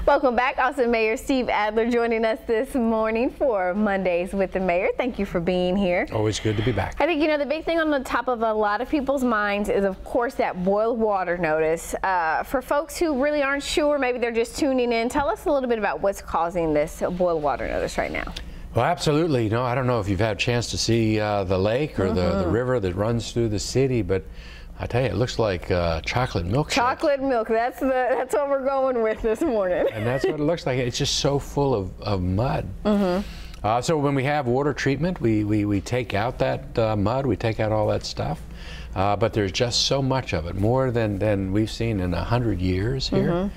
Welcome back. Austin Mayor Steve Adler joining us this morning for Mondays with the Mayor. Thank you for being here. Always good to be back. I think, you know, the big thing on the top of a lot of people's minds is, of course, that boil water notice. For folks who really aren't sure, maybe they're just tuning in, tell us a little bit about what's causing this boil water notice right now. Well, absolutely. You know, I don't know if you've had a chance to see the lake or the river that runs through the city, but I tell you, it looks like chocolate milk. Chocolate milk. That's what we're going with this morning. And that's what it looks like. It's just so full of mud. So when we have water treatment, we take out that mud, we take out all that stuff. But there's just so much of it, more than we've seen in 100 years here.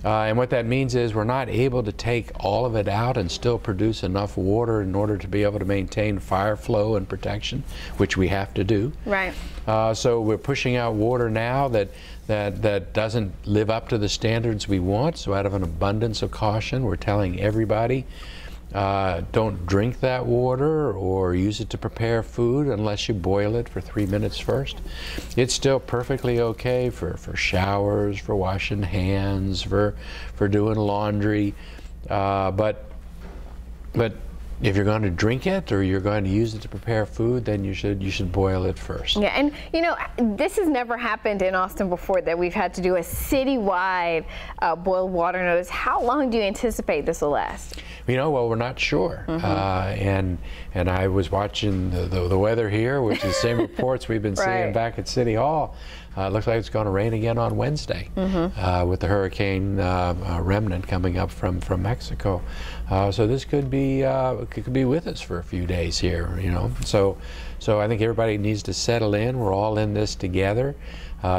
And what that means is we're not able to take all of it out and still produce enough water in order to be able to maintain fire flow and protection, which we have to do. Right. So we're pushing out water now that doesn't live up to the standards we want. So out of an abundance of caution, we're telling everybody, don't drink that water or use it to prepare food unless you boil it for 3 minutes first. It's still perfectly okay for showers, for washing hands, for doing laundry, but if you're going to drink it or you're going to use it to prepare food, then you should boil it first. Yeah, and you know, this has never happened in Austin before, that we've had to do a citywide boil water notice. How long do you anticipate this will last? You know, well, we're not sure. And I was watching the weather here, which is the same reports we've been seeing back at City Hall. It looks like it's going to rain again on Wednesday with the hurricane remnant coming up from Mexico. So this could be with us for a few days here, you know. So I think everybody needs to settle in. We're all in this together.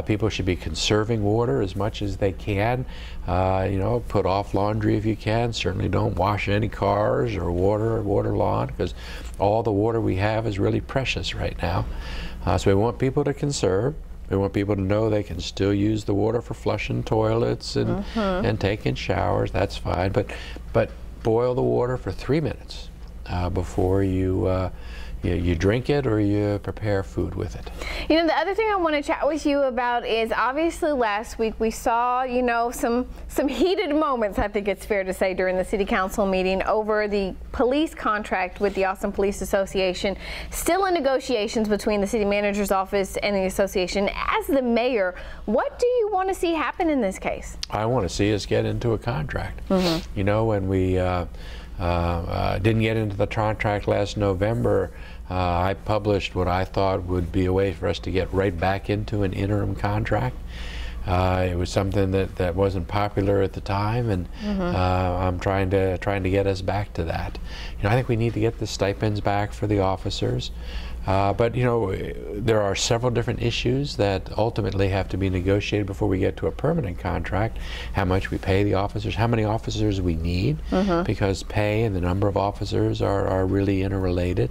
People should be conserving water as much as they can. You know, put off laundry if you can. Certainly don't wash any cars or water lawn, because all the water we have is really precious right now. So we want people to conserve. We want people to know they can still use the water for flushing toilets and taking showers. That's fine, but boil the water for 3 minutes before you drink it or you prepare food with it. You know, the other thing I want to chat with you about is, obviously last week we saw, you know, some heated moments, I think it's fair to say, during the city council meeting over the police contract with the Austin Police Association. Still in negotiations between the city manager's office and the association. As the mayor, what do you want to see happen in this case? I want to see us get into a contract. You know, when we didn't get into the contract last November, I published what I thought would be a way for us to get right back into an interim contract. It was something that wasn't popular at the time, and I'm trying to get us back to that. You know, I think we need to get the stipends back for the officers. But you know, there are several different issues that ultimately have to be negotiated before we get to a permanent contract. How much we pay the officers, how many officers we need, because pay and the number of officers are really interrelated.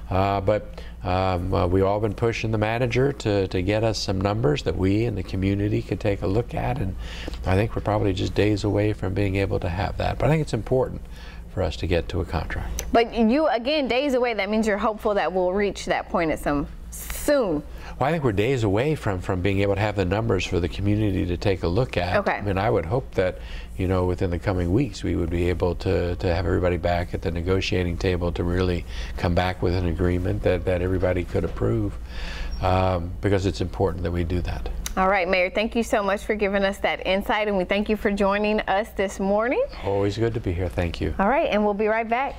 But we've all been pushing the manager to get us some numbers that we and the community can take a look at, and I think we're probably just days away from being able to have that. But I think it's important for us to get to a contract. But you, again, days away, that means you're hopeful that we'll reach that point at some soon. Well, I think we're days away from being able to have the numbers for the community to take a look at. Okay. I mean, I would hope that, you know, within the coming weeks we would be able to have everybody back at the negotiating table to really come back with an agreement that everybody could approve, because it's important that we do that. All right, Mayor, thank you so much for giving us that insight, and we thank you for joining us this morning. Always good to be here. Thank you. All right, and we'll be right back.